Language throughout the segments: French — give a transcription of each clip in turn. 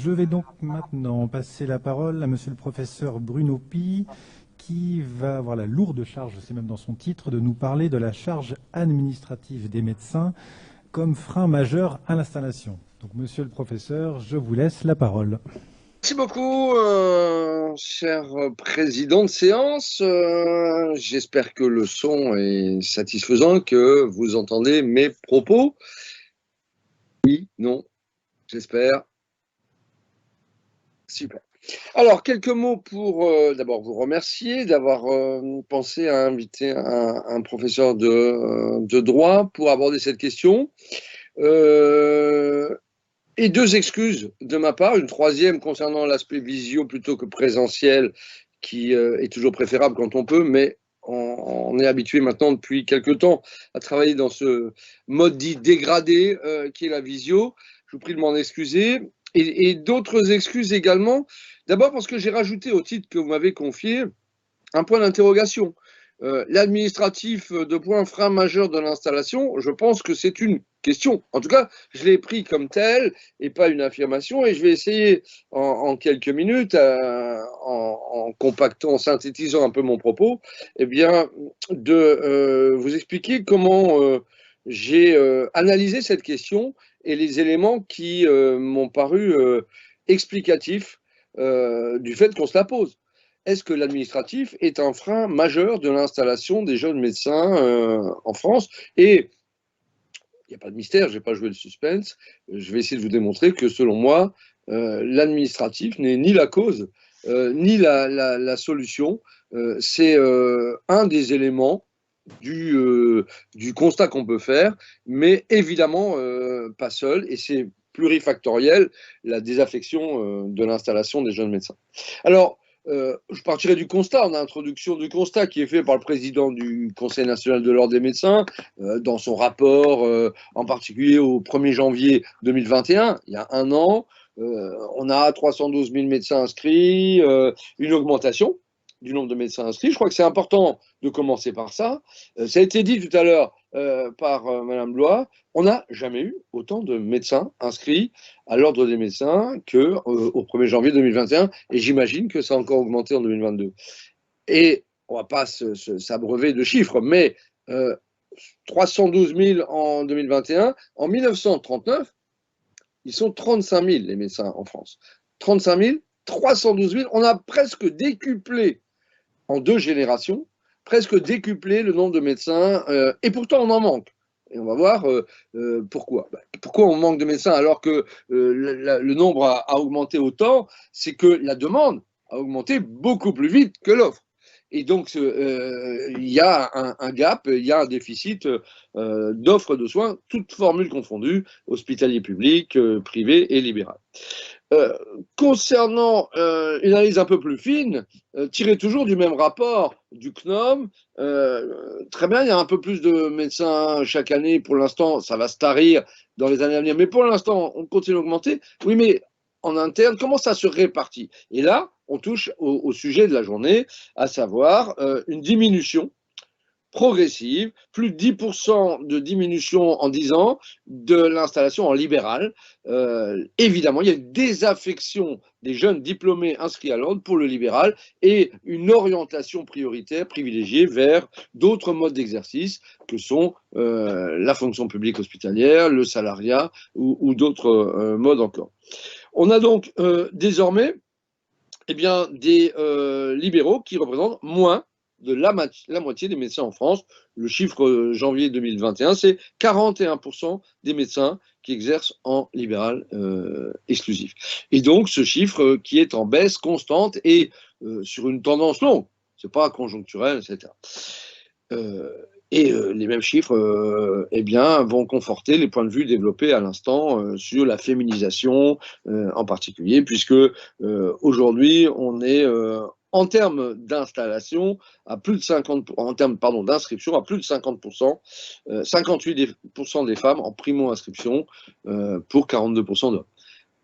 Je vais donc maintenant passer la parole à monsieur le professeur Bruno Pi, qui va avoir la lourde charge, c'est même dans son titre, de nous parler de la charge administrative des médecins comme frein majeur à l'installation. Donc, monsieur le professeur, je vous laisse la parole. Merci beaucoup, cher président de séance. J'espère que le son est satisfaisant, que vous entendez mes propos. Oui, non, j'espère. Super. Alors, quelques mots pour d'abord vous remercier d'avoir pensé à inviter un professeur de droit pour aborder cette question. Et deux excuses de ma part, une troisième concernant l'aspect visio plutôt que présentiel, qui est toujours préférable quand on peut, mais on est habitué maintenant depuis quelques temps à travailler dans ce mode dit dégradé qui est la visio. Je vous prie de m'en excuser. Et d'autres excuses également. D'abord parce que j'ai rajouté au titre que vous m'avez confié un point d'interrogation. L'administratif de point frein majeur de l'installation, je pense que c'est une question. En tout cas, je l'ai pris comme tel et pas une affirmation. Et je vais essayer en quelques minutes, en compactant, en synthétisant un peu mon propos, eh bien, de vous expliquer comment j'ai analysé cette question et les éléments qui m'ont paru explicatifs du fait qu'on se la pose. Est-ce que l'administratif est un frein majeur de l'installation des jeunes médecins en France? Et il n'y a pas de mystère, je ne vais pas jouer le suspense, je vais essayer de vous démontrer que selon moi, l'administratif n'est ni la cause, ni la solution. C'est un des éléments du constat qu'on peut faire, mais évidemment pas seul, et c'est plurifactoriel, la désaffection de l'installation des jeunes médecins. Alors, je partirai du constat, en introduction du constat qui est fait par le président du Conseil national de l'ordre des médecins dans son rapport, en particulier au 1er janvier 2021, il y a un an. On a 312 000 médecins inscrits, une augmentation du nombre de médecins inscrits. Je crois que c'est important de commencer par ça. Ça a été dit tout à l'heure par Madame Blois, on n'a jamais eu autant de médecins inscrits à l'ordre des médecins qu'au 1er janvier 2021, et j'imagine que ça a encore augmenté en 2022. Et on ne va pas s'abreuver de chiffres, mais 312 000 en 2021, en 1939, ils sont 35 000 les médecins en France. 35 000, 312 000, on a presque décuplé en 2 générations, presque décuplé le nombre de médecins, et pourtant on en manque. Et on va voir pourquoi. Pourquoi on manque de médecins alors que le nombre a augmenté autant? C'est que la demande a augmenté beaucoup plus vite que l'offre. Et donc, il y a un gap, il y a un déficit d'offres de soins, toutes formules confondues, hospitalier public, privé et libéral. Concernant une analyse un peu plus fine, tirée toujours du même rapport du CNOM, très bien, il y a un peu plus de médecins chaque année. Pour l'instant, ça va se tarir dans les années à venir, mais pour l'instant, on continue d'augmenter. Oui, mais en interne, comment ça se répartit? Et là, on touche au sujet de la journée, à savoir une diminution progressive, plus de 10% de diminution en 10 ans de l'installation en libéral. Évidemment, il y a une désaffection des jeunes diplômés inscrits à l'ordre pour le libéral et une orientation prioritaire, privilégiée vers d'autres modes d'exercice que sont la fonction publique hospitalière, le salariat ou d'autres modes encore. On a donc désormais des libéraux qui représentent moins de la moitié des médecins en France. Le chiffre janvier 2021, c'est 41% des médecins qui exercent en libéral exclusif. Et donc, ce chiffre qui est en baisse constante et sur une tendance longue, c'est pas conjoncturel, etc. Les mêmes chiffres vont conforter les points de vue développés à l'instant sur la féminisation en particulier, puisque aujourd'hui, on est en termes d'installation à plus de 50%, en termes d'inscription à plus de 50%, 58% des femmes en primo-inscription pour 42% d'hommes.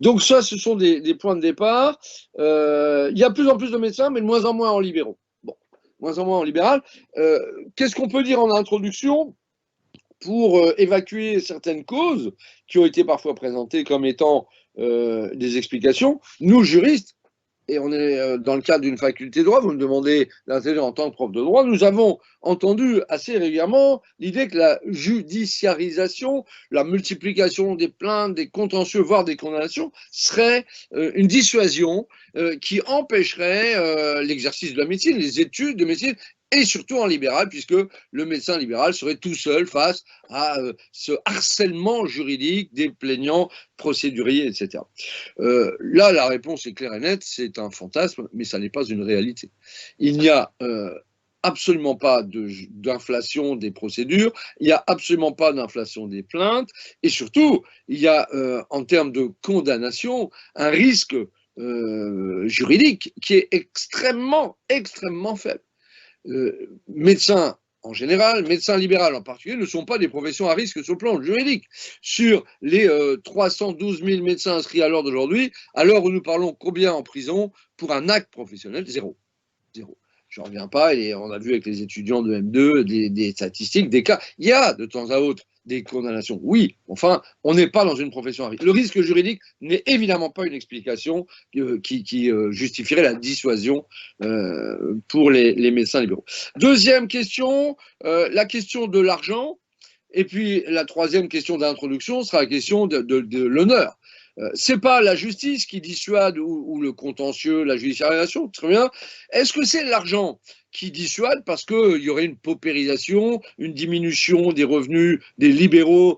Donc ça, ce sont des points de départ. Il y a de plus en plus de médecins, mais de moins en moins en libéraux. Moins en moins en libéral. Qu'est-ce qu'on peut dire en introduction pour évacuer certaines causes qui ont été parfois présentées comme étant des explications. Nous, juristes, et on est dans le cadre d'une faculté de droit, vous me demandez d'intervenir en tant que prof de droit, nous avons entendu assez régulièrement l'idée que la judiciarisation, la multiplication des plaintes, des contentieux, voire des condamnations, serait une dissuasion qui empêcherait l'exercice de la médecine, les études de médecine, et surtout en libéral, puisque le médecin libéral serait tout seul face à ce harcèlement juridique des plaignants procéduriers, etc. Là, la réponse est claire et nette, c'est un fantasme, mais ça n'est pas une réalité. Il n'y a absolument pas d'inflation des procédures, il n'y a absolument pas d'inflation des plaintes, et surtout, il y a, en termes de condamnation, un risque juridique qui est extrêmement, extrêmement faible. Médecins en général, médecins libéraux en particulier, ne sont pas des professions à risque sur le plan juridique. Sur les 312 000 médecins inscrits à l'heure d'aujourd'hui, à l'heure où nous parlons, combien en prison pour un acte professionnel? Zéro. Zéro. Je ne reviens pas, et on a vu avec les étudiants de M2 des statistiques, des cas. Il y a de temps à autre des condamnations, oui, enfin, on n'est pas dans une profession à risque. Le risque juridique n'est évidemment pas une explication qui justifierait la dissuasion pour les médecins libéraux. Deuxième question, la question de l'argent, et puis la troisième question d'introduction sera la question de l'honneur. C'est pas la justice qui dissuade ou le contentieux, la judiciarisation, très bien. Est-ce que c'est l'argent qui dissuade parce qu'il y aurait une paupérisation, une diminution des revenus des libéraux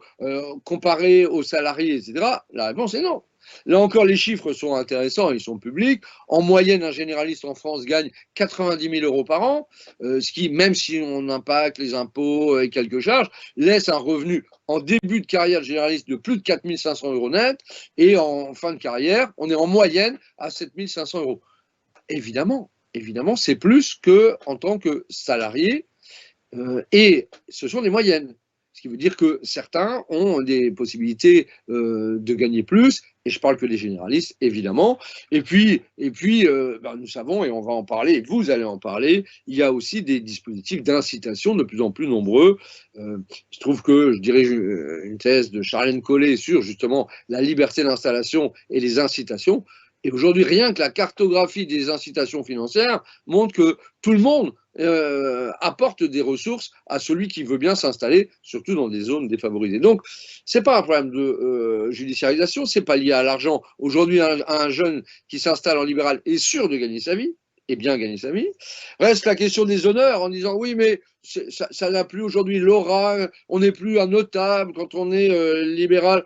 comparés aux salariés, etc. La réponse est non. Là encore, les chiffres sont intéressants, ils sont publics. En moyenne, un généraliste en France gagne 90 000 euros par an, ce qui, même si on impacte les impôts et quelques charges, laisse un revenu en début de carrière de généraliste de plus de 4 500 euros net, et en fin de carrière, on est en moyenne à 7 500 euros. Évidemment, c'est plus qu'en tant que salarié, et ce sont des moyennes. Ce qui veut dire que certains ont des possibilités de gagner plus, et je parle que des généralistes, évidemment. Et puis nous savons, et on va en parler, et vous allez en parler, il y a aussi des dispositifs d'incitation de plus en plus nombreux. Je trouve que je dirige une thèse de Charlène Collet sur justement la liberté d'installation et les incitations. Et aujourd'hui, rien que la cartographie des incitations financières montre que tout le monde apporte des ressources à celui qui veut bien s'installer, surtout dans des zones défavorisées. Donc, c'est pas un problème de judiciarisation, c'est pas lié à l'argent. Aujourd'hui, un jeune qui s'installe en libéral est sûr de gagner sa vie, et bien gagner sa vie. Reste la question des honneurs, en disant oui, mais ça n'a plus aujourd'hui l'aura, on n'est plus un notable quand on est libéral.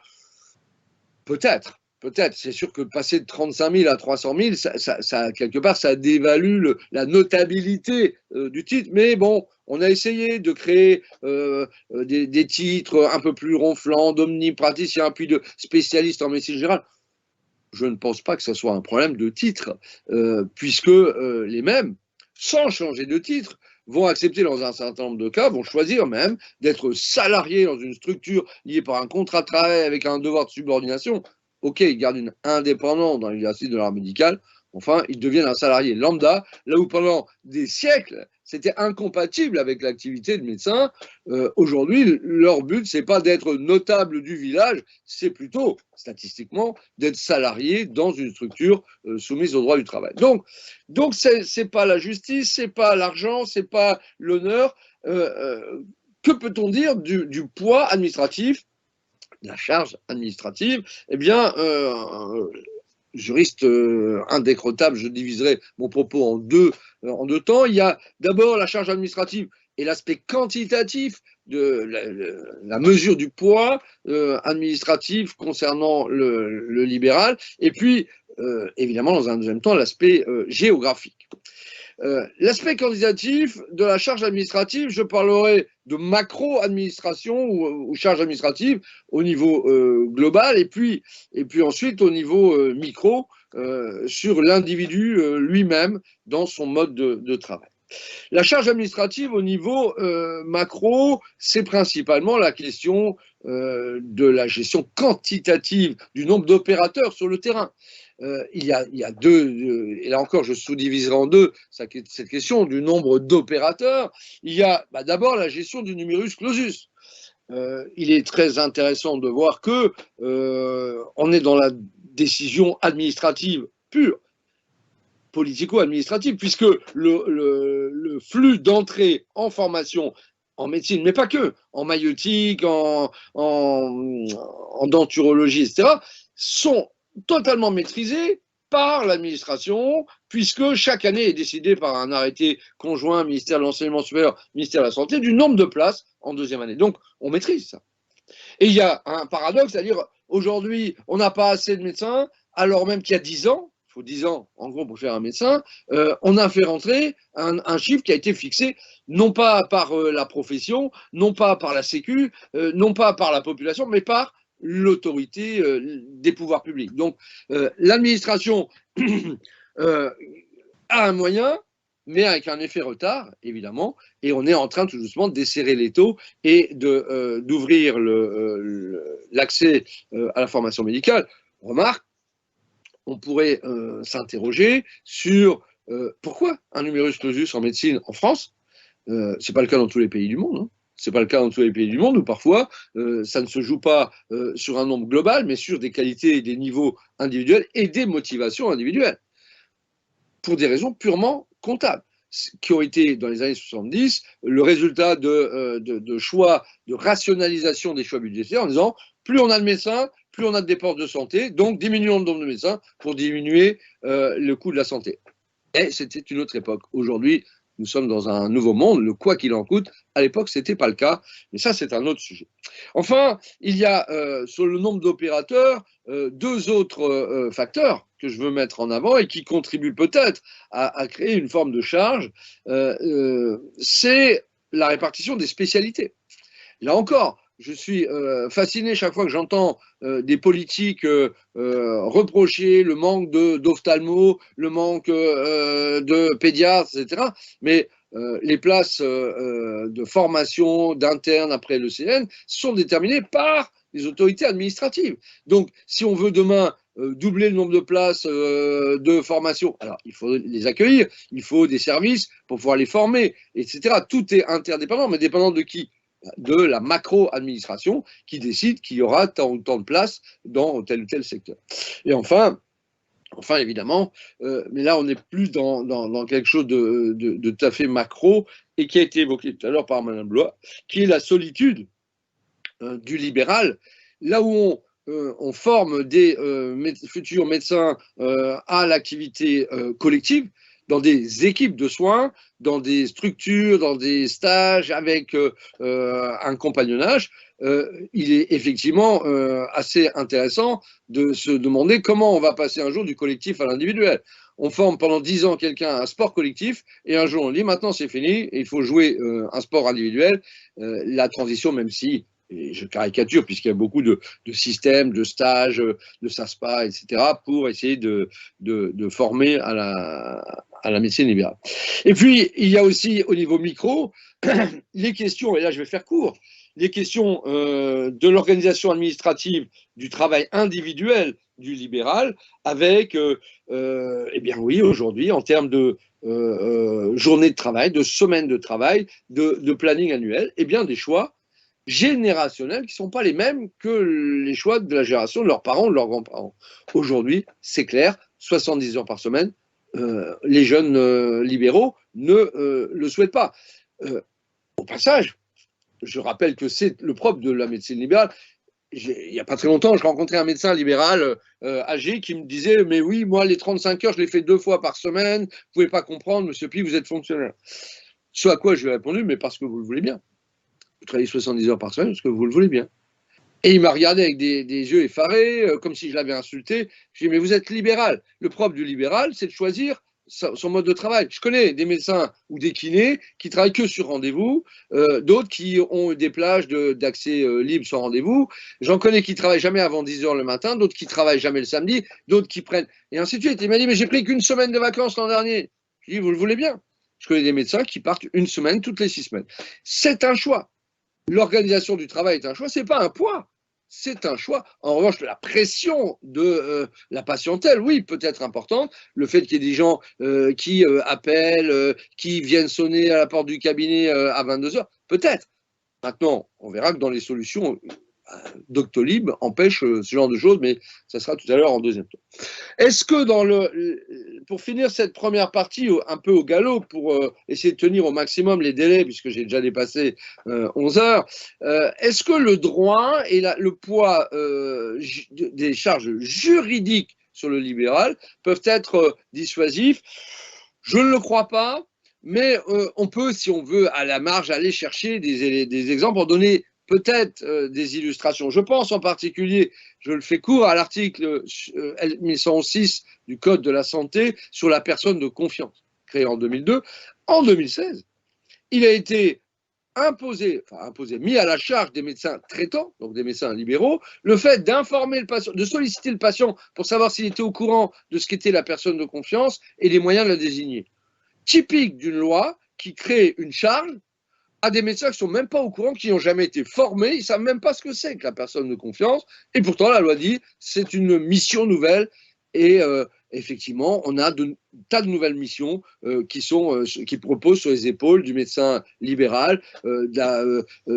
Peut-être. Peut-être, c'est sûr que passer de 35 000 à 300 000, ça quelque part, ça dévalue la notabilité du titre. Mais bon, on a essayé de créer des titres un peu plus ronflants, d'omnipraticiens, puis de spécialistes en médecine générale. Je ne pense pas que ce soit un problème de titre, puisque les mêmes, sans changer de titre, vont accepter dans un certain nombre de cas, vont choisir même d'être salariés dans une structure liée par un contrat de travail avec un devoir de subordination. Ok, ils gardent une indépendance dans l'exercice de l'art médical, enfin, ils deviennent un salarié lambda, là où pendant des siècles, c'était incompatible avec l'activité de médecin. Aujourd'hui, leur but, c'est pas d'être notable du village, c'est plutôt, statistiquement, d'être salarié dans une structure soumise au droit du travail. Donc c'est pas la justice, c'est pas l'argent, c'est pas l'honneur. Que peut-on dire du poids administratif, la charge administrative? Eh bien, juriste indécrottable, je diviserai mon propos en deux temps. Il y a d'abord la charge administrative et l'aspect quantitatif de la mesure du poids administratif concernant le libéral, et puis évidemment dans un deuxième temps l'aspect géographique. L'aspect quantitatif de la charge administrative, je parlerai de macro-administration ou charge administrative au niveau global, et puis ensuite au niveau micro sur l'individu lui-même dans son mode de travail. La charge administrative au niveau macro, c'est principalement la question de la gestion quantitative du nombre d'opérateurs sur le terrain. Il y a deux, et là encore je sous-diviserai en deux cette question du nombre d'opérateurs. Il y a d'abord la gestion du numerus clausus. Il est très intéressant de voir que on est dans la décision administrative pure, politico-administrative, puisque le flux d'entrée en formation en médecine, mais pas que, en maïeutique, en denturologie, etc., sont totalement maîtrisés par l'administration, puisque chaque année est décidé par un arrêté conjoint ministère de l'Enseignement supérieur, ministère de la Santé, du nombre de places en deuxième année. Donc, on maîtrise ça. Et il y a un paradoxe, c'est-à-dire, aujourd'hui, on n'a pas assez de médecins, alors même qu'il y a 10 ans, il faut 10 ans en gros pour faire un médecin, on a fait rentrer un chiffre qui a été fixé non pas par la profession, non pas par la Sécu, non pas par la population, mais par l'autorité des pouvoirs publics. Donc l'administration a un moyen, mais avec un effet retard, évidemment, et on est en train tout doucement de desserrer l'étau et d'ouvrir l'accès à la formation médicale. Remarque, on pourrait s'interroger sur pourquoi un numerus clausus en médecine en France. C'est pas le cas dans tous les pays du monde. Hein. C'est pas le cas dans tous les pays du monde où parfois ça ne se joue pas sur un nombre global, mais sur des qualités et des niveaux individuels et des motivations individuelles, pour des raisons purement comptables, qui ont été dans les années 70 le résultat de choix, de rationalisation des choix budgétaires en disant plus on a de médecins, plus on a de dépenses de santé, donc diminuons le nombre de médecins pour diminuer le coût de la santé. Et c'était une autre époque. Aujourd'hui, nous sommes dans un nouveau monde, le quoi qu'il en coûte. À l'époque, ce n'était pas le cas, mais ça, c'est un autre sujet. Enfin, il y a sur le nombre d'opérateurs deux autres facteurs que je veux mettre en avant et qui contribuent peut-être à créer une forme de charge. C'est la répartition des spécialités. Là encore, je suis fasciné chaque fois que j'entends des politiques reprocher le manque d'ophtalmo, le manque de pédiatres, etc. Mais les places de formation d'internes après le CN sont déterminées par les autorités administratives. Donc, si on veut demain doubler le nombre de places de formation, alors il faut les accueillir, il faut des services pour pouvoir les former, etc. Tout est interdépendant, mais dépendant de qui ? De la macro-administration qui décide qu'il y aura tant ou tant de places dans tel ou tel secteur. Et enfin évidemment, mais là on n'est plus dans quelque chose de tout à fait macro et qui a été évoqué tout à l'heure par Madame Blois, qui est la solitude du libéral, là où on forme des futurs médecins à l'activité collective, dans des équipes de soins, dans des structures, dans des stages avec un compagnonnage, il est effectivement assez intéressant de se demander comment on va passer un jour du collectif à l'individuel. On forme pendant 10 ans quelqu'un à un sport collectif et un jour on dit maintenant c'est fini, et il faut jouer un sport individuel. La transition, même si, et je caricature puisqu'il y a beaucoup de systèmes, de stages, de SASPA, etc., pour essayer de former à la médecine libérale. Et puis, il y a aussi au niveau micro, les questions, et là je vais faire court, les questions de l'organisation administrative du travail individuel du libéral avec, eh bien oui, aujourd'hui, en termes de journée de travail, de semaine de travail, de planning annuel, eh bien des choix générationnels qui ne sont pas les mêmes que les choix de la génération de leurs parents ou de leurs grands-parents. Aujourd'hui, c'est clair, 70 heures par semaine, les jeunes libéraux ne le souhaitent pas. Au passage, je rappelle que c'est le propre de la médecine libérale. Il n'y a pas très longtemps, je rencontrais un médecin libéral âgé qui me disait « Mais oui, moi, les 35 heures, je les fais 2 fois par semaine. Vous ne pouvez pas comprendre, monsieur Pi, vous êtes fonctionnaire. » Ce à quoi je lui ai répondu « Mais parce que vous le voulez bien. Vous travaillez 70 heures par semaine parce que vous le voulez bien. » Et il m'a regardé avec des yeux effarés, comme si je l'avais insulté. Je lui ai dit « Mais vous êtes libéral. Le propre du libéral, c'est de choisir son mode de travail. » Je connais des médecins ou des kinés qui travaillent que sur rendez-vous, d'autres qui ont des plages d'accès libre sans rendez-vous. J'en connais qui travaillent jamais avant 10 heures le matin, d'autres qui travaillent jamais le samedi, d'autres qui prennent, et ainsi de suite. Il m'a dit « Mais j'ai pris qu'une semaine de vacances l'an dernier. » Je lui ai dit « Vous le voulez bien. » Je connais des médecins qui partent une semaine toutes les 6 semaines. C'est un choix. L'organisation du travail est un choix, c'est pas un poids. C'est un choix. En revanche, la pression de la patientèle, oui, peut être importante. Le fait qu'il y ait des gens qui appellent, qui viennent sonner à la porte du cabinet à 22 heures, peut-être. Maintenant, on verra que dans les solutions Doctolib empêche ce genre de choses, mais ça sera tout à l'heure en deuxième tour. Est-ce que pour finir cette première partie un peu au galop, pour essayer de tenir au maximum les délais, puisque j'ai déjà dépassé 11 heures, est-ce que le droit et le poids des charges juridiques sur le libéral peuvent être dissuasifs? Je ne le crois pas, mais on peut, si on veut, à la marge, aller chercher des exemples pour donner peut-être des illustrations. Je pense en particulier, je le fais court, à l'article 1106 du Code de la santé sur la personne de confiance, créé en 2002. En 2016, il a été mis à la charge des médecins traitants, donc des médecins libéraux, le fait d'informer le patient, de solliciter le patient pour savoir s'il était au courant de ce qu'était la personne de confiance et les moyens de la désigner. Typique d'une loi qui crée une charge à des médecins qui ne sont même pas au courant, qui n'ont jamais été formés, ils ne savent même pas ce que c'est que la personne de confiance, et pourtant la loi dit c'est une mission nouvelle, et effectivement on a tas de nouvelles missions qui proposent sur les épaules du médecin libéral,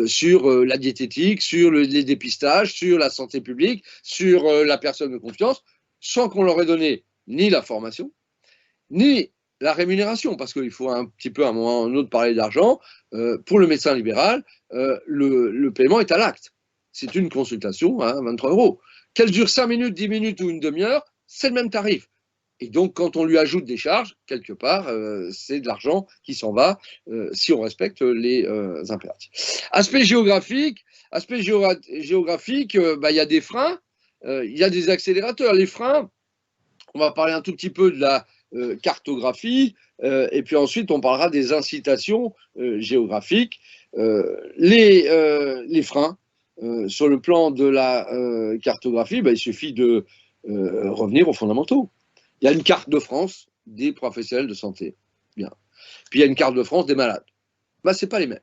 sur la diététique, sur les dépistages, sur la santé publique, sur la personne de confiance, sans qu'on leur ait donné ni la formation, ni la rémunération, parce qu'il faut un petit peu à un moment ou à un autre parler d'argent. Pour le médecin libéral, le paiement est à l'acte. C'est une consultation à 23 €. Qu'elle dure 5 minutes, 10 minutes ou une demi-heure, c'est le même tarif. Et donc, quand on lui ajoute des charges, quelque part, c'est de l'argent qui s'en va si on respecte les impératifs. Aspect géographique, il y a des freins, il y a des accélérateurs. Les freins, on va parler un tout petit peu de la cartographie, et puis ensuite on parlera des incitations géographiques. Les freins, sur le plan de la cartographie, il suffit de revenir aux fondamentaux. Il y a une carte de France des professionnels de santé. Bien. Puis il y a une carte de France des malades. C'est pas les mêmes.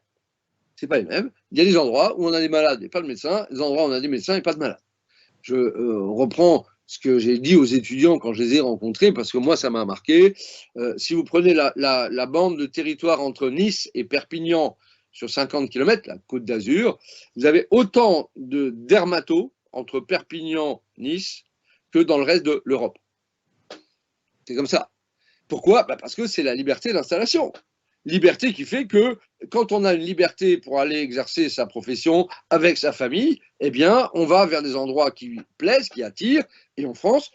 C'est pas les mêmes. Il y a des endroits où on a des malades et pas de médecins, des endroits où on a des médecins et pas de malades. Je reprends ce que j'ai dit aux étudiants quand je les ai rencontrés, parce que moi, ça m'a marqué. Si vous prenez la bande de territoire entre Nice et Perpignan sur 50 km, la Côte d'Azur, vous avez autant de dermatos entre Perpignan et Nice que dans le reste de l'Europe. C'est comme ça. Pourquoi? Parce que c'est la liberté d'installation. Liberté qui fait que quand on a une liberté pour aller exercer sa profession avec sa famille, eh bien, on va vers des endroits qui plaisent, qui attirent. Et en France,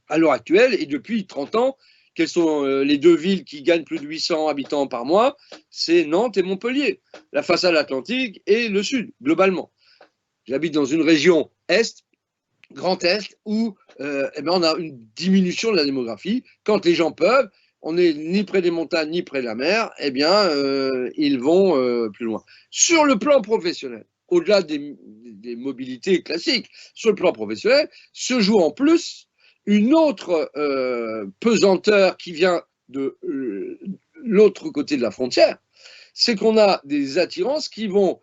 à l'heure actuelle, et depuis 30 ans, quelles sont les deux villes qui gagnent plus de 800 habitants par mois? C'est Nantes et Montpellier, la façade atlantique et le sud, globalement. J'habite dans une région Est, Grand Est, où on a une diminution de la démographie. Quand les gens peuvent, on n'est ni près des montagnes, ni près de la mer, eh bien, ils vont plus loin. Sur le plan professionnel, au-delà des mobilités classiques, sur le plan professionnel, se joue en plus une autre pesanteur qui vient de l'autre côté de la frontière, c'est qu'on a des attirances qui vont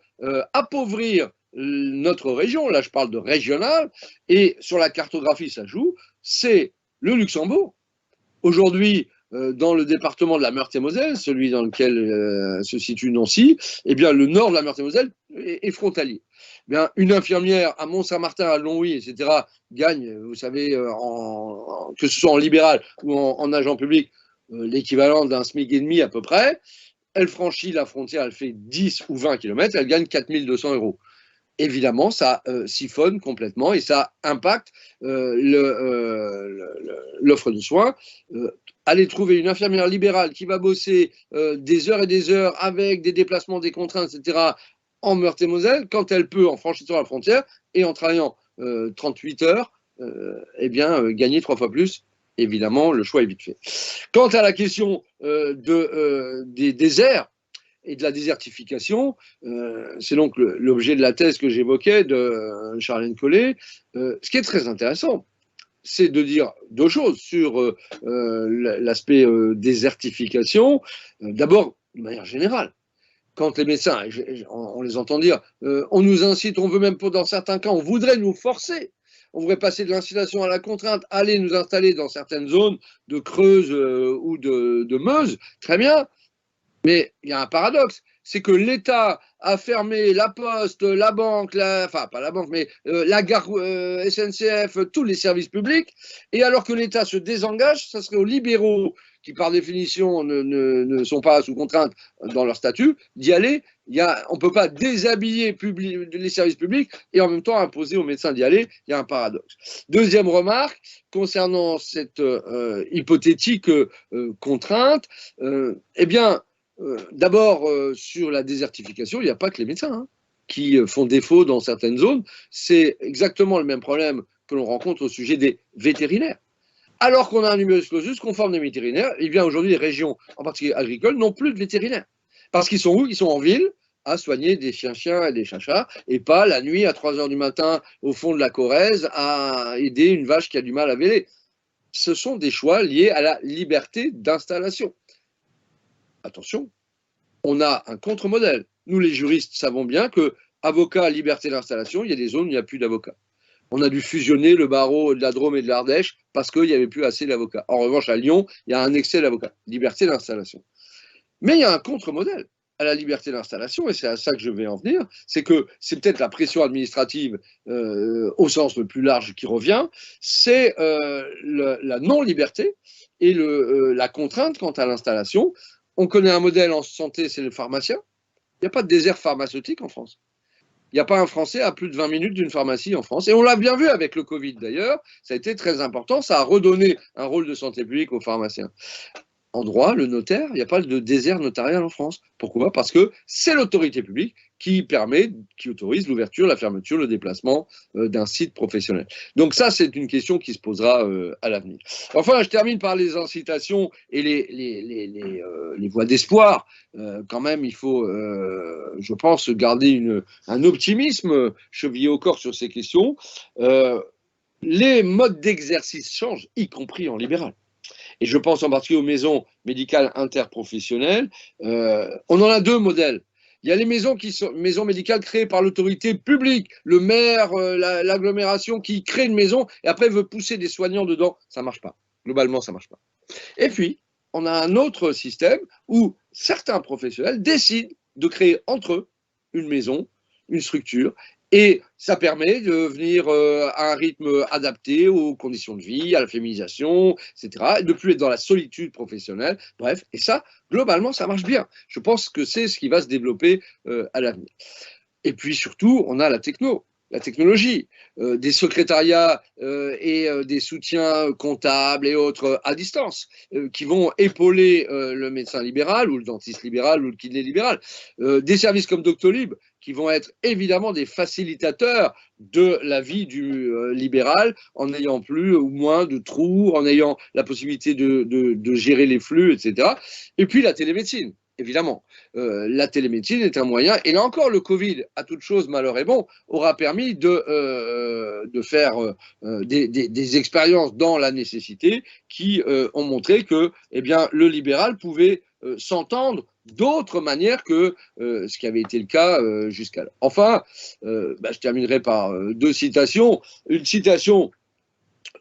appauvrir notre région, là je parle de régional, et sur la cartographie ça joue, c'est le Luxembourg. Aujourd'hui, dans le département de la Meurthe-et-Moselle, celui dans lequel se situe Nancy, eh bien, le nord de la Meurthe-et-Moselle est frontalier. Eh bien, une infirmière à Mont-Saint-Martin, à Longwy, etc., gagne, vous savez, que ce soit en libéral ou en agent public, l'équivalent d'un SMIC et demi à peu près. Elle franchit la frontière, elle fait 10 ou 20 km, elle gagne 4 200 €. Évidemment, ça siphonne complètement et ça impacte l'offre de soins. Aller trouver une infirmière libérale qui va bosser des heures et des heures avec des déplacements, des contraintes, etc., en Meurthe-et-Moselle, quand elle peut, en franchissant la frontière et en travaillant 38 heures, gagner 3 fois plus. Évidemment, le choix est vite fait. Quant à la question des déserts, et de la désertification, c'est donc l'objet de la thèse que j'évoquais de Charlène Collet. Ce qui est très intéressant, c'est de dire deux choses sur l'aspect désertification. D'abord, de manière générale, quand les médecins, on les entend dire, on nous incite, on veut même pas, dans certains cas, on voudrait nous forcer. On voudrait passer de l'incitation à la contrainte, aller nous installer dans certaines zones de Creuse ou de Meuse, très bien. Mais il y a un paradoxe, c'est que l'État à fermer la poste, la banque, enfin pas la banque, mais la gare SNCF, tous les services publics, et alors que l'État se désengage, ça serait aux libéraux, qui par définition ne sont pas sous contrainte dans leur statut, d'y aller. On ne peut pas déshabiller les services publics et en même temps imposer aux médecins d'y aller. Il y a un paradoxe. Deuxième remarque, concernant cette hypothétique contrainte, eh bien, d'abord, sur la désertification, il n'y a pas que les médecins qui font défaut dans certaines zones. C'est exactement le même problème que l'on rencontre au sujet des vétérinaires. Alors qu'on a un numerus clausus conforme des vétérinaires, eh bien aujourd'hui les régions, en particulier agricoles, n'ont plus de vétérinaires. Parce qu'ils sont où? Ils sont en ville à soigner des chiens-chiens et des chats-chats, et pas la nuit à 3 h du matin au fond de la Corrèze à aider une vache qui a du mal à véler. Ce sont des choix liés à la liberté d'installation. Attention, on a un contre-modèle. Nous les juristes savons bien que avocat, liberté d'installation, il y a des zones où il n'y a plus d'avocats. On a dû fusionner le barreau de la Drôme et de l'Ardèche parce qu'il n'y avait plus assez d'avocats. En revanche, à Lyon, il y a un excès d'avocats. Liberté d'installation. Mais il y a un contre-modèle à la liberté d'installation, et c'est à ça que je vais en venir, c'est que c'est peut-être la pression administrative au sens le plus large qui revient, c'est la non-liberté et la contrainte quant à l'installation. On connaît un modèle en santé, c'est le pharmacien. Il n'y a pas de désert pharmaceutique en France. Il n'y a pas un Français à plus de 20 minutes d'une pharmacie en France. Et on l'a bien vu avec le Covid d'ailleurs, ça a été très important, ça a redonné un rôle de santé publique aux pharmaciens. En droit, le notaire, il n'y a pas de désert notarial en France. Pourquoi? Parce que c'est l'autorité publique qui autorise l'ouverture, la fermeture, le déplacement d'un site professionnel. Donc ça, c'est une question qui se posera à l'avenir. Enfin, je termine par les incitations et les voies d'espoir. Quand même, il faut, je pense, garder un optimisme chevillé au corps sur ces questions. Les modes d'exercice changent, y compris en libéral. Et je pense en particulier aux maisons médicales interprofessionnelles. On en a deux modèles. Il y a les maisons médicales créées par l'autorité publique, le maire, l'agglomération qui crée une maison et après veut pousser des soignants dedans. Ça ne marche pas. Globalement, ça ne marche pas. Et puis, on a un autre système où certains professionnels décident de créer entre eux une maison, une structure. Et ça permet de venir à un rythme adapté aux conditions de vie, à la féminisation, etc. Et de ne plus être dans la solitude professionnelle. Bref, et ça, globalement, ça marche bien. Je pense que c'est ce qui va se développer à l'avenir. Et puis surtout, on a la technologie, des secrétariats et des soutiens comptables et autres à distance qui vont épauler le médecin libéral ou le dentiste libéral ou le kiné libéral. Des services comme Doctolib qui vont être évidemment des facilitateurs de la vie du libéral en n'ayant plus ou moins de trous, en ayant la possibilité de gérer les flux, etc. Et puis la télémédecine. Évidemment, la télémédecine est un moyen, et là encore, le Covid, à toute chose, malheur est bon, aura permis de faire des expériences dans la nécessité qui ont montré que eh bien, le libéral pouvait s'entendre d'autres manières que ce qui avait été le cas jusqu'alors. Enfin, je terminerai par deux citations. Une citation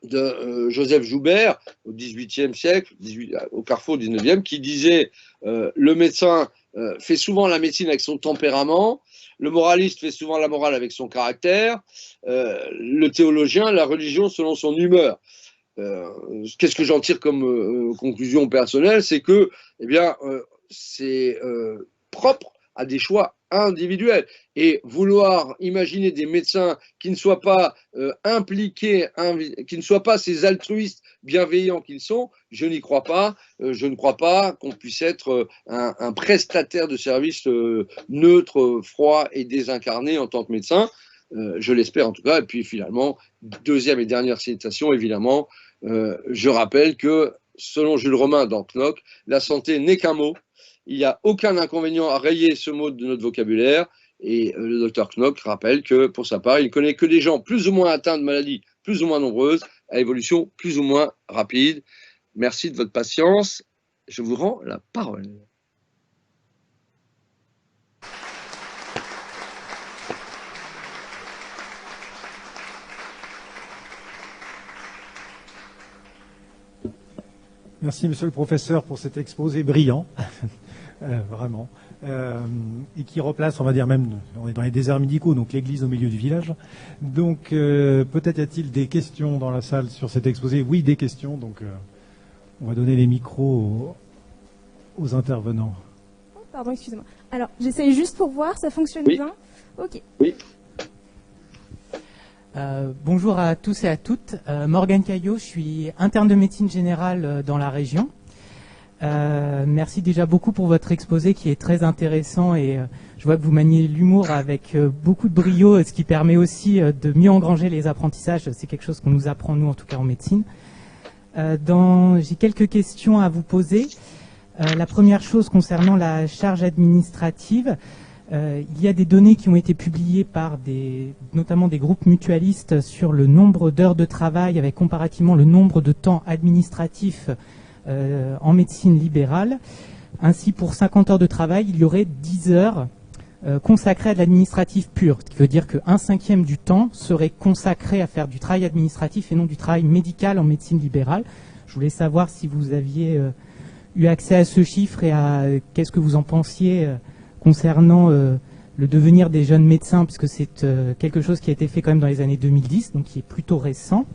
de Joseph Joubert au XVIIIe siècle, au carrefour du XIXe, qui disait le médecin fait souvent la médecine avec son tempérament, le moraliste fait souvent la morale avec son caractère, le théologien, la religion selon son humeur. Qu'est-ce que j'en tire comme conclusion personnelle? C'est que eh bien, c'est propre à des choix individuels. Et vouloir imaginer des médecins qui ne soient pas impliqués, qui ne soient pas ces altruistes bienveillants qu'ils sont, je n'y crois pas. Je ne crois pas qu'on puisse être un prestataire de service neutre, froid et désincarné en tant que médecin. Je l'espère en tout cas. Et puis finalement, deuxième et dernière citation, évidemment, je rappelle que selon Jules Romain dans Knock, la santé n'est qu'un mot. Il n'y a aucun inconvénient à rayer ce mot de notre vocabulaire. Et le docteur Knock rappelle que, pour sa part, il ne connaît que des gens plus ou moins atteints de maladies plus ou moins nombreuses, à évolution plus ou moins rapide. Merci de votre patience. Je vous rends la parole. Merci, monsieur le professeur, pour cet exposé brillant. vraiment, et qui replace, on va dire même, on est dans les déserts médicaux, donc l'église au milieu du village. Donc peut-être y a-t-il des questions dans la salle sur cet exposé? Oui, des questions, donc on va donner les micros aux intervenants. Oh, pardon, excusez-moi. Alors, j'essaye juste pour voir, ça fonctionne bien? Ok. Oui. Bonjour à tous et à toutes. Morgane Caillot, je suis interne de médecine générale dans la région. Merci déjà beaucoup pour votre exposé qui est très intéressant et je vois que vous maniez l'humour avec beaucoup de brio, ce qui permet aussi de mieux engranger les apprentissages. C'est quelque chose qu'on nous apprend, nous, en tout cas en médecine. J'ai quelques questions à vous poser. La première chose concernant la charge administrative, il y a des données qui ont été publiées par notamment des groupes mutualistes sur le nombre d'heures de travail avec comparativement le nombre de temps administratif en médecine libérale. Ainsi, pour 50 heures de travail, il y aurait 10 heures consacrées à de l'administratif pur, ce qui veut dire qu'un cinquième du temps serait consacré à faire du travail administratif et non du travail médical en médecine libérale. Je voulais savoir si vous aviez eu accès à ce chiffre et à qu'est-ce que vous en pensiez concernant le devenir des jeunes médecins, puisque c'est quelque chose qui a été fait quand même dans les années 2010, donc qui est plutôt récent.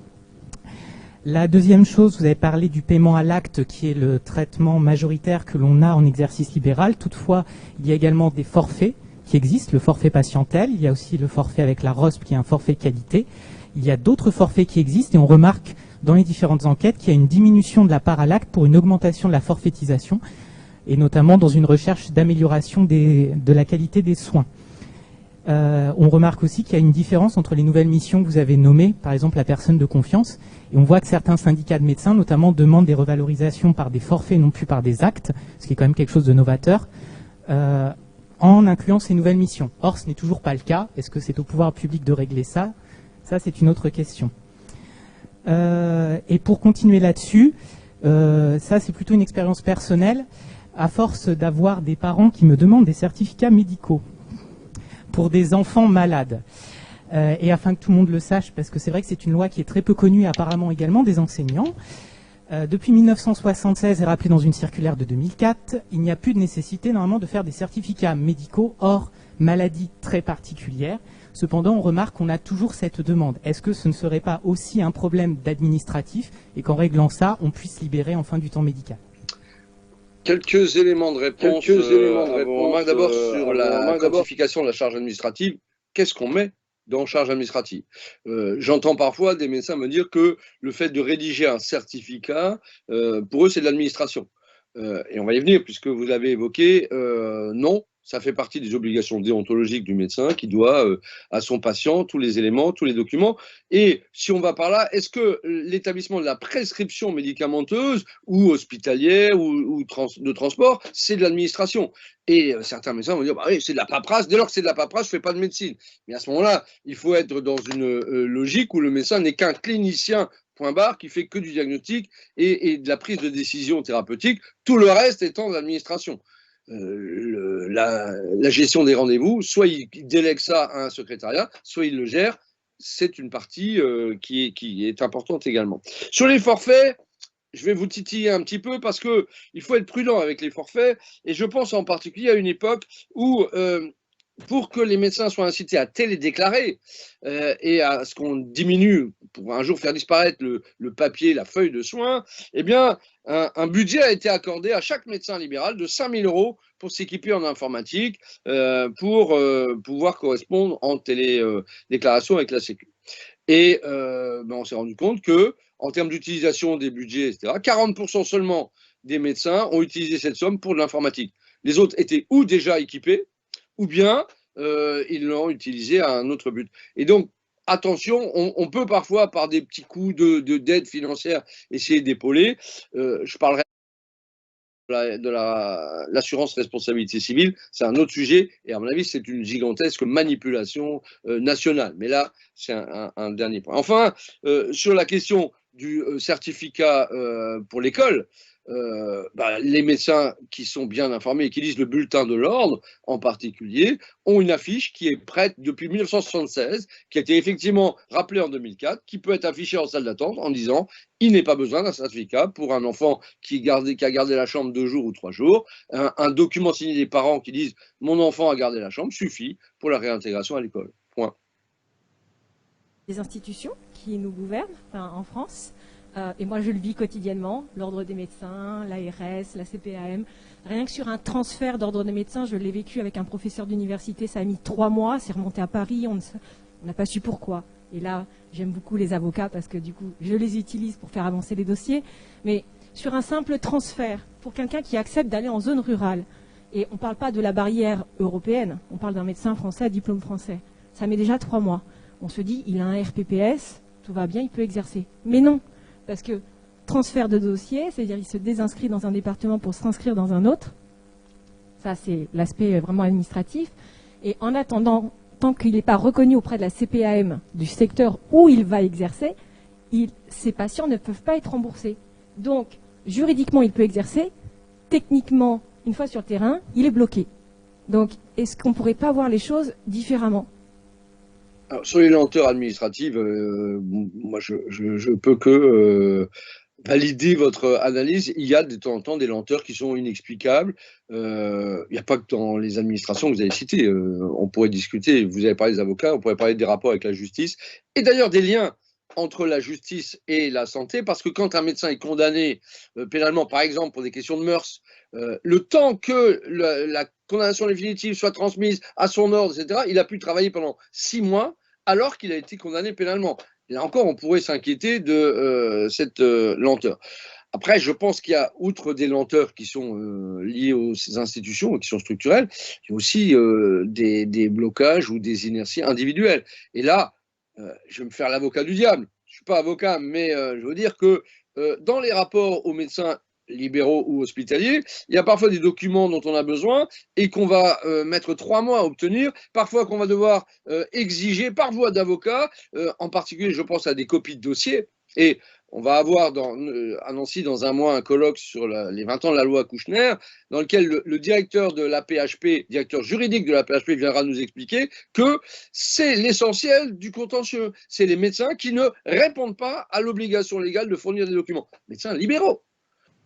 La deuxième chose, vous avez parlé du paiement à l'acte, qui est le traitement majoritaire que l'on a en exercice libéral. Toutefois, il y a également des forfaits qui existent, le forfait patientèle, il y a aussi le forfait avec la ROSP, qui est un forfait qualité. Il y a d'autres forfaits qui existent et on remarque dans les différentes enquêtes qu'il y a une diminution de la part à l'acte pour une augmentation de la forfaitisation, et notamment dans une recherche d'amélioration de la qualité des soins. On remarque aussi qu'il y a une différence entre les nouvelles missions que vous avez nommées, par exemple la personne de confiance, et on voit que certains syndicats de médecins, notamment, demandent des revalorisations par des forfaits, non plus par des actes, ce qui est quand même quelque chose de novateur, en incluant ces nouvelles missions. Or, ce n'est toujours pas le cas. Est-ce que c'est au pouvoir public de régler ça? Ça, c'est une autre question. Et pour continuer là-dessus, ça, c'est plutôt une expérience personnelle. À force d'avoir des parents qui me demandent des certificats médicaux pour des enfants malades. Et afin que tout le monde le sache, parce que c'est vrai que c'est une loi qui est très peu connue et apparemment également des enseignants, depuis 1976 et rappelé dans une circulaire de 2004, il n'y a plus de nécessité normalement de faire des certificats médicaux hors maladies très particulières. Cependant, on remarque qu'on a toujours cette demande. Est-ce que ce ne serait pas aussi un problème d'administratif et qu'en réglant ça, on puisse libérer enfin du temps médical? Quelques éléments de réponse. D'abord sur la quantification de la charge administrative. Qu'est-ce qu'on met dans charge administrative? J'entends parfois des médecins me dire que le fait de rédiger un certificat, pour eux, c'est de l'administration. Et on va y venir, puisque vous l'avez évoqué, non. Ça fait partie des obligations déontologiques du médecin qui doit à son patient tous les éléments, tous les documents. Et si on va par là, est-ce que l'établissement de la prescription médicamenteuse ou hospitalière ou de transport, c'est de l'administration? Et certains médecins vont dire, bah oui, c'est de la paperasse. Dès lors que c'est de la paperasse, je ne fais pas de médecine. Mais à ce moment-là, il faut être dans une logique où le médecin n'est qu'un clinicien point barre, qui fait que du diagnostic et de la prise de décision thérapeutique, tout le reste étant de l'administration. La gestion des rendez-vous, soit il délègue ça à un secrétariat, soit il le gère. C'est une partie qui est importante également. Sur les forfaits, je vais vous titiller un petit peu parce qu'il faut être prudent avec les forfaits. Et je pense en particulier à une époque où, pour que les médecins soient incités à télédéclarer et à ce qu'on diminue, pour un jour faire disparaître le papier, la feuille de soins, eh bien, un budget a été accordé à chaque médecin libéral de 5 000 € pour s'équiper en informatique, pour pouvoir correspondre en télédéclaration avec la Sécu. Et on s'est rendu compte que, en termes d'utilisation des budgets, etc., 40% seulement des médecins ont utilisé cette somme pour de l'informatique. Les autres étaient ou déjà équipés, ou bien ils l'ont utilisé à un autre but. Et donc, attention, on peut parfois, par des petits coups d'aide financière, essayer d'épauler. Je parlerai de l'assurance responsabilité civile, c'est un autre sujet, et à mon avis, c'est une gigantesque manipulation nationale. Mais là, c'est un dernier point. Enfin, sur la question du certificat pour l'école, les médecins qui sont bien informés et qui lisent le bulletin de l'ordre en particulier ont une affiche qui est prête depuis 1976, qui a été effectivement rappelée en 2004, qui peut être affichée en salle d'attente en disant il n'est pas besoin d'un certificat pour un enfant qui a gardé la chambre 2 jours ou 3 jours. Un document signé des parents qui disent mon enfant a gardé la chambre suffit pour la réintégration à l'école. Point. Des institutions qui nous gouvernent en France. Et moi, je le vis quotidiennement, l'Ordre des médecins, l'ARS, la CPAM. Rien que sur un transfert d'Ordre des médecins, je l'ai vécu avec un professeur d'université, ça a mis 3 mois, c'est remonté à Paris, on n'a pas su pourquoi. Et là, j'aime beaucoup les avocats parce que du coup, je les utilise pour faire avancer les dossiers. Mais sur un simple transfert, pour quelqu'un qui accepte d'aller en zone rurale, et on ne parle pas de la barrière européenne, on parle d'un médecin français à diplôme français, ça met déjà 3 mois. On se dit, il a un RPPS, tout va bien, il peut exercer. Mais non, parce que transfert de dossier, c'est-à-dire il se désinscrit dans un département pour s'inscrire dans un autre. Ça, c'est l'aspect vraiment administratif. Et en attendant, tant qu'il n'est pas reconnu auprès de la CPAM du secteur où il va exercer, ces patients ne peuvent pas être remboursés. Donc, juridiquement, il peut exercer. Techniquement, une fois sur le terrain, il est bloqué. Donc, est-ce qu'on ne pourrait pas voir les choses différemment ? Alors, sur les lenteurs administratives, moi je peux que valider votre analyse. Il y a de temps en temps des lenteurs qui sont inexplicables. Il n'y a pas que dans les administrations que vous avez citées. On pourrait discuter, vous avez parlé des avocats, on pourrait parler des rapports avec la justice, et d'ailleurs des liens entre la justice et la santé, parce que quand un médecin est condamné pénalement, par exemple pour des questions de mœurs, le temps que la condamnation définitive soit transmise à son ordre, etc., il a pu travailler pendant 6 mois alors qu'il a été condamné pénalement. Et là encore, on pourrait s'inquiéter de cette lenteur. Après, je pense qu'il y a, outre des lenteurs qui sont liées aux institutions et qui sont structurelles, il y a aussi des blocages ou des inerties individuelles. Et là, je vais me faire l'avocat du diable. Je ne suis pas avocat, mais je veux dire que dans les rapports aux médecins libéraux ou hospitaliers, il y a parfois des documents dont on a besoin et qu'on va mettre 3 mois à obtenir, parfois qu'on va devoir exiger par voie d'avocat, en particulier je pense à des copies de dossiers, et on va avoir à Nancy dans un mois un colloque sur les 20 ans de la loi Kouchner, dans lequel le directeur de la PHP, directeur juridique de la PHP viendra nous expliquer que c'est l'essentiel du contentieux, c'est les médecins qui ne répondent pas à l'obligation légale de fournir des documents, médecins libéraux.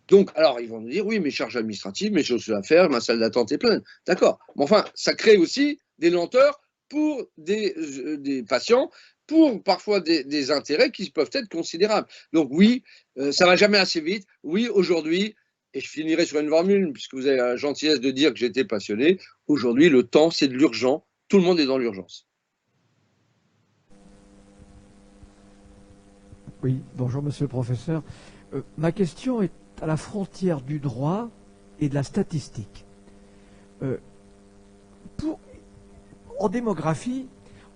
Donc, alors, ils vont nous dire, oui, mes charges administratives, mes choses à faire, ma salle d'attente est pleine. D'accord. Mais enfin, ça crée aussi des lenteurs pour des patients, pour parfois des intérêts qui peuvent être considérables. Donc oui, ça ne va jamais assez vite. Oui, aujourd'hui, et je finirai sur une formule, puisque vous avez la gentillesse de dire que j'étais passionné, aujourd'hui, le temps, c'est de l'urgent. Tout le monde est dans l'urgence. Oui, bonjour monsieur le professeur. Ma question est à la frontière du droit et de la statistique. En démographie,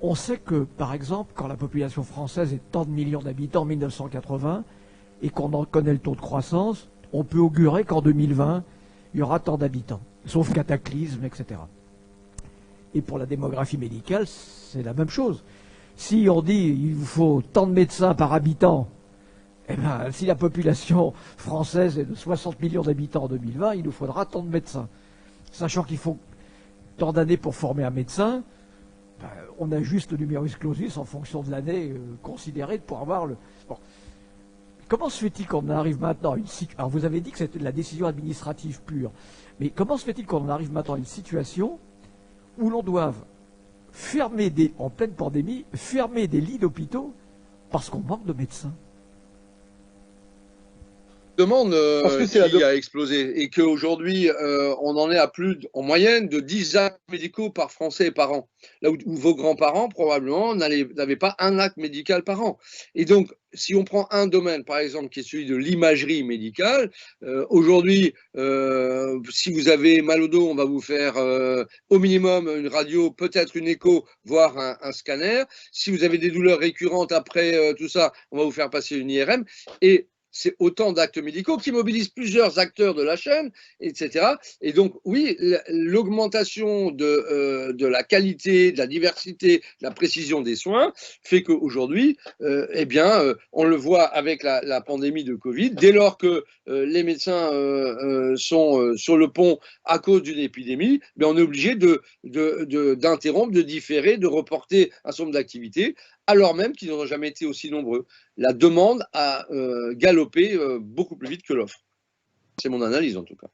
on sait que, par exemple, quand la population française est tant de millions d'habitants en 1980 et qu'on en connaît le taux de croissance, on peut augurer qu'en 2020, il y aura tant d'habitants, sauf cataclysme, etc. Et pour la démographie médicale, c'est la même chose. Si on dit il vous faut tant de médecins par habitant, eh bien, si la population française est de 60 millions d'habitants en 2020, il nous faudra tant de médecins. Sachant qu'il faut tant d'années pour former un médecin, ben, on ajuste le numerus clausus en fonction de l'année considérée pour avoir le... Bon. Comment se fait-il qu'on arrive maintenant à une situation... Alors vous avez dit que c'était de la décision administrative pure, mais comment se fait-il qu'on arrive maintenant à une situation où l'on doive fermer en pleine pandémie, fermer des lits d'hôpitaux parce qu'on manque de médecins? Demande qui a explosé et qu'aujourd'hui on en est à en moyenne de 10 actes médicaux par Français et par an. Là où vos grands-parents probablement n'avaient pas un acte médical par an. Et donc, si on prend un domaine, par exemple, qui est celui de l'imagerie médicale, aujourd'hui, si vous avez mal au dos, on va vous faire au minimum une radio, peut-être une écho, voire un scanner. Si vous avez des douleurs récurrentes après tout ça, on va vous faire passer une IRM. Et c'est autant d'actes médicaux qui mobilisent plusieurs acteurs de la chaîne, etc. Et donc, oui, l'augmentation de la qualité, de la diversité, de la précision des soins fait qu'aujourd'hui, eh bien, on le voit avec la pandémie de Covid, dès lors que les médecins sont sur le pont à cause d'une épidémie, ben on est obligé d'interrompre, de différer, de reporter un certain nombre d'activités, alors même qu'ils n'ont jamais été aussi nombreux. La demande a galopé beaucoup plus vite que l'offre. C'est mon analyse en tout cas.